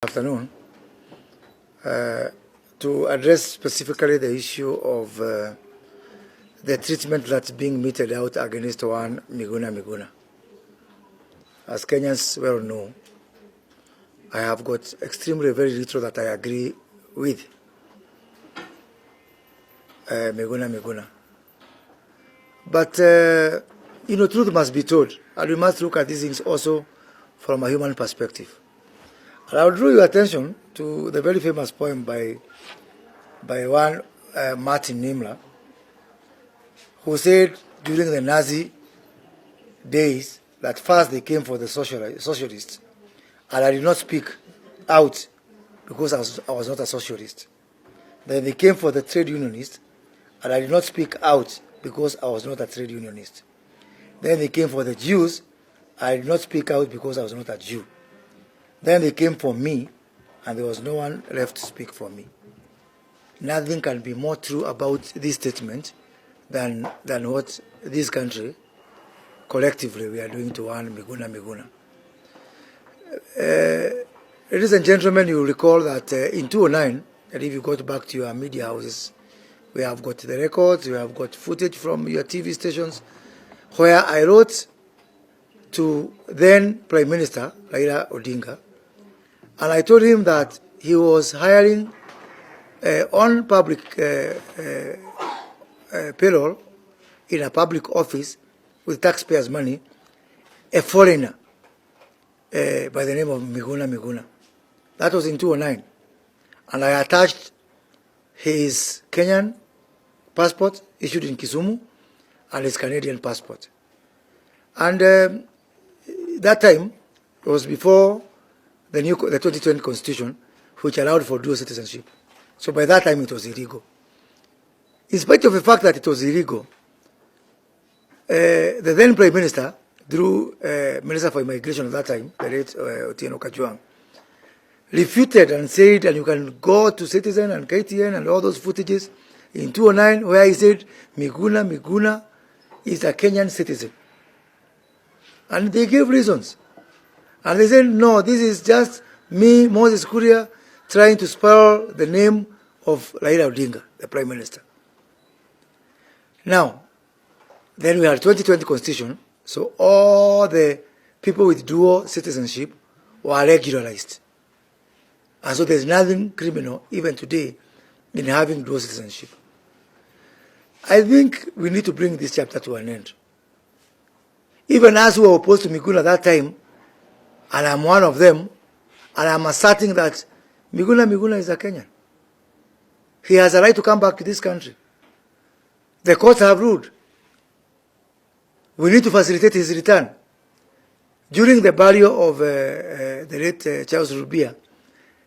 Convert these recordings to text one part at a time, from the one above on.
Afternoon, to address specifically the issue of the treatment that's being meted out against one Miguna Miguna. As Kenyans well know, I have got extremely very little that I agree with Miguna Miguna. But, truth must be told, and we must look at these things also from a human perspective. And I will draw your attention to the very famous poem by one Martin Niemöller, who said during the Nazi days that first they came for the socialists, and I did not speak out because I was not a socialist. Then they came for the trade unionists, and I did not speak out because I was not a trade unionist. Then they came for the Jews, I did not speak out because I was not a Jew. Then they came for me, and there was no one left to speak for me. Nothing can be more true about this statement than what this country, collectively, we are doing to one Miguna Miguna. Ladies and gentlemen, you will recall that in 2009, and if you go back to your media houses, we have got the records, we have got footage from your TV stations, where I wrote to then Prime Minister Raila Odinga, and I told him that he was hiring on public payroll in a public office with taxpayers' money, a foreigner by the name of Miguna Miguna. That was in 2009. And I attached his Kenyan passport issued in Kisumu and his Canadian passport. And that time, it was before the 2020 constitution, which allowed for dual citizenship. So by that time, it was illegal. In spite of the fact that it was illegal, the then Prime Minister, through Minister for Immigration at that time, the late Otieno Kajwang, refuted and said, and you can go to Citizen and KTN and all those footages in 2009, where he said, Miguna Miguna is a Kenyan citizen. And they gave reasons. And they said, no, this is just me, Moses Kuria, trying to spoil the name of Raila Odinga, the Prime Minister. Now, then we had 2020 Constitution, so all the people with dual citizenship were regularized. And so there's nothing criminal, even today, in having dual citizenship. I think we need to bring this chapter to an end. Even as who were opposed to Miguna at that time, and I'm one of them, and I'm asserting that Miguna Miguna is a Kenyan. He has a right to come back to this country. The courts have ruled. We need to facilitate his return. During the burial of the late Charles Rubia,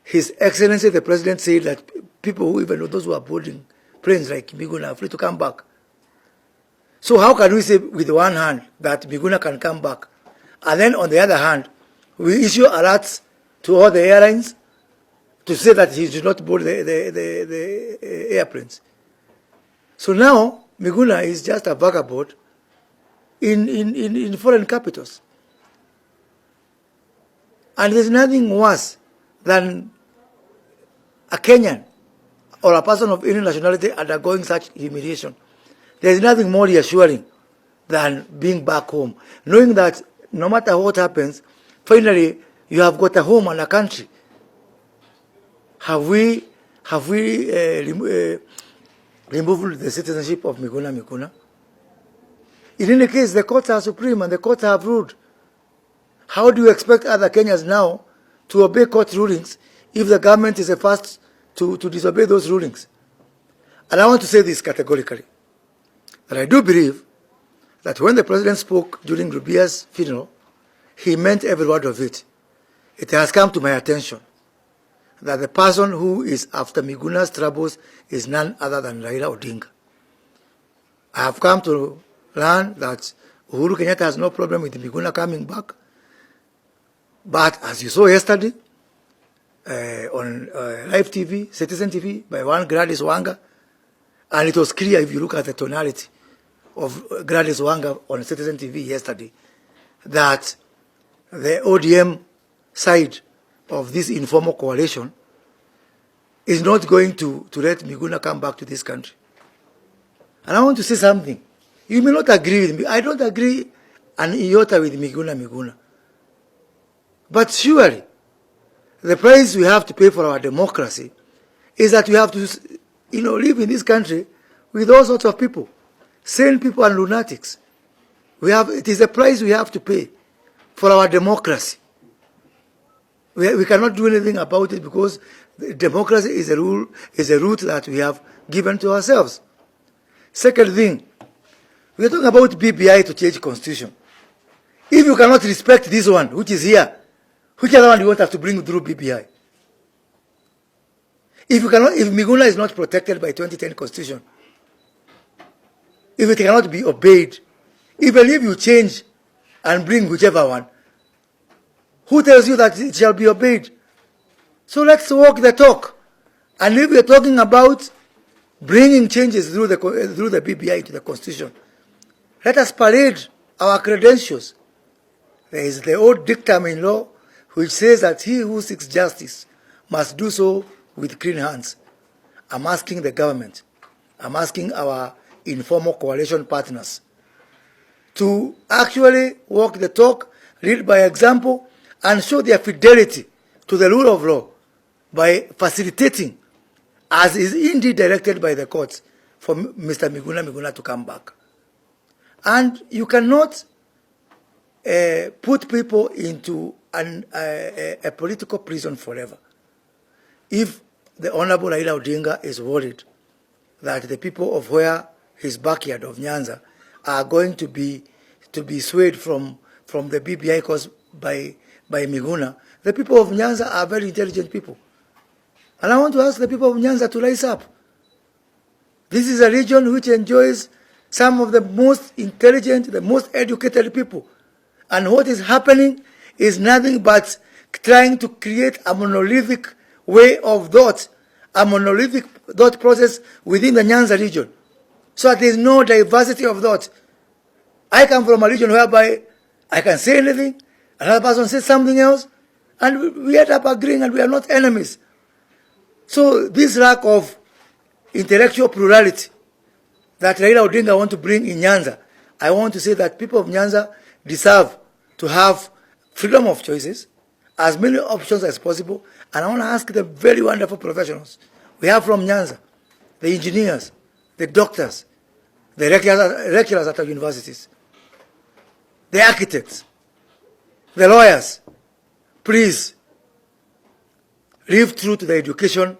His Excellency the President said that people, even those who are boarding planes like Miguna, are free to come back. So how can we say with one hand that Miguna can come back, and then on the other hand, we issue alerts to all the airlines to say that he should not board the airplanes? So now, Miguna is just a vagabond in foreign capitals. And there's nothing worse than a Kenyan or a person of any nationality undergoing such humiliation. There's nothing more reassuring than being back home, knowing that no matter what happens, finally you have got a home and a country. Have we removed the citizenship of Miguna Miguna? In any case, the courts are supreme and the courts have ruled. How do you expect other Kenyans now to obey court rulings if the government is the first to disobey those rulings? And I want to say this categorically, that I do believe that when the president spoke during Rubia's funeral, he meant every word of it. It has come to my attention that the person who is after Miguna's troubles is none other than Raila Odinga. I have come to learn that Uhuru Kenyatta has no problem with Miguna coming back. But as you saw yesterday on live TV, Citizen TV, by one Gladys Wanga, and it was clear if you look at the tonality of Gladys Wanga on Citizen TV yesterday, that the ODM side of this informal coalition is not going to let Miguna come back to this country. And I want to say something. You may not agree with me. I don't agree an iota with Miguna Miguna. But surely, the price we have to pay for our democracy is that we have to, live in this country with all sorts of people, sane people and lunatics. It is a price we have to pay for our democracy. We cannot do anything about it because democracy is a route that we have given to ourselves. Second thing, we are talking about BBI to change constitution. If you cannot respect this one, which is here, which other one do you want us to bring through BBI? If Miguna is not protected by 2010 constitution, if it cannot be obeyed, even if you change and bring whichever one, who tells you that it shall be obeyed? So let's walk the talk. And if we're talking about bringing changes through the BBI to the constitution, let us parade our credentials. There is the old dictum in law which says that he who seeks justice must do so with clean hands. I'm asking the government, I'm asking our informal coalition partners to actually walk the talk, lead by example, and show their fidelity to the rule of law by facilitating, as is indeed directed by the courts, for Mr. Miguna Miguna to come back. And you cannot put people into a political prison forever. If the Honorable Raila Odinga is worried that the people of where his backyard of Nyanza are going to be swayed from the BBI caused by Miguna, the people of Nyanza are very intelligent people. And I want to ask the people of Nyanza to rise up. This is a region which enjoys some of the most intelligent, the most educated people. And what is happening is nothing but trying to create a monolithic way of thought, a monolithic thought process within the Nyanza region. So that there is no diversity of thought. I come from a region whereby I can say anything, another person says something else, and we end up agreeing and we are not enemies. So this lack of intellectual plurality that Raila Odinga want to bring in Nyanza, I want to say that people of Nyanza deserve to have freedom of choices, as many options as possible, and I want to ask the very wonderful professionals we have from Nyanza, the engineers, the doctors, the lecturers at our universities, the architects, the lawyers, please live true to the education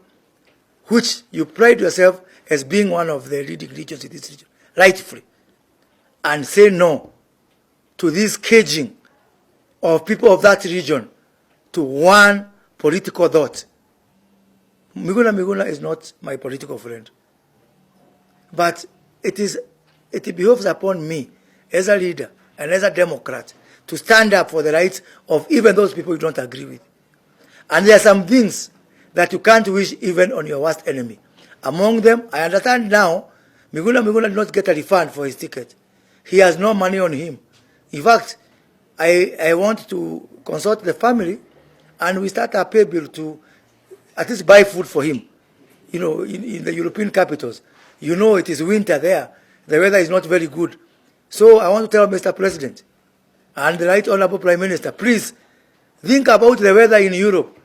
which you pride yourself as being one of the leading regions in this region, rightfully, and say no to this caging of people of that region to one political thought. Miguna Miguna is not my political friend. But it behoves upon me as a leader and as a Democrat to stand up for the rights of even those people you don't agree with. And there are some things that you can't wish even on your worst enemy. Among them, I understand now, Miguna Miguna did not get a refund for his ticket. He has no money on him. In fact, I want to consult the family and we start a pay bill to at least buy food for him. You know, in the European capitals, you know it is winter there. The weather is not very good. So I want to tell Mr. President and the Right Honorable Prime Minister, please think about the weather in Europe.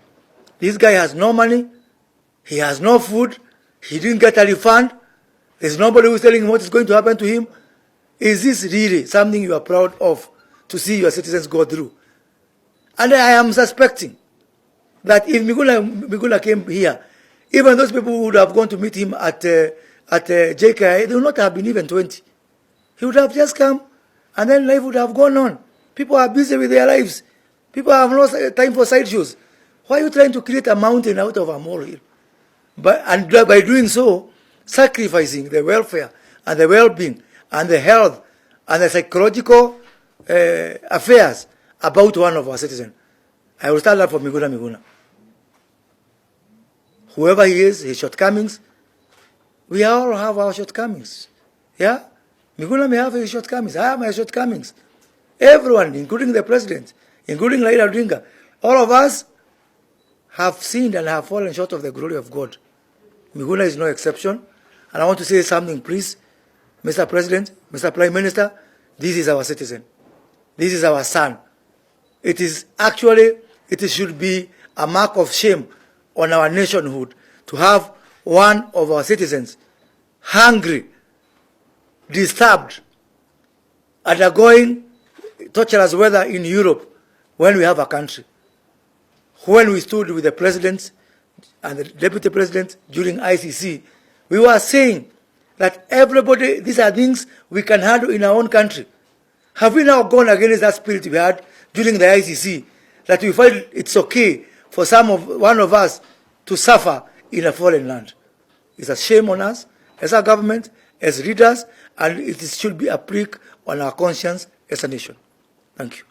This guy has no money. He has no food. He didn't get a refund. There's nobody who's telling him what is going to happen to him. Is this really something you are proud of to see your citizens go through? And I am suspecting that if Miguna came here, even those people who would have gone to meet him at JKI, they would not have been even 20. He would have just come, and then life would have gone on. People are busy with their lives. People have no time for sideshows. Why are you trying to create a mountain out of a molehill? And by doing so, sacrificing the welfare and the well-being and the health and the psychological affairs about one of our citizens. I will stand up for Miguna Miguna. Whoever he is, his shortcomings, we all have our shortcomings. Yeah? Miguna may have his shortcomings. I have my shortcomings. Everyone, including the president, including Raila Odinga, all of us have sinned and have fallen short of the glory of God. Miguna is no exception. And I want to say something, please. Mr. President, Mr. Prime Minister, this is our citizen. This is our son. It should be a mark of shame on our nationhood to have one of our citizens hungry, disturbed, undergoing torturous weather in Europe when we have a country. When we stood with the president and the deputy president during ICC, we were saying that everybody, these are things we can handle in our own country. Have we now gone against that spirit we had during the ICC, that we find it's okay for one of us to suffer in a foreign land? It's a shame on us as a government, as leaders, and it should be a prick on our conscience as a nation. Thank you.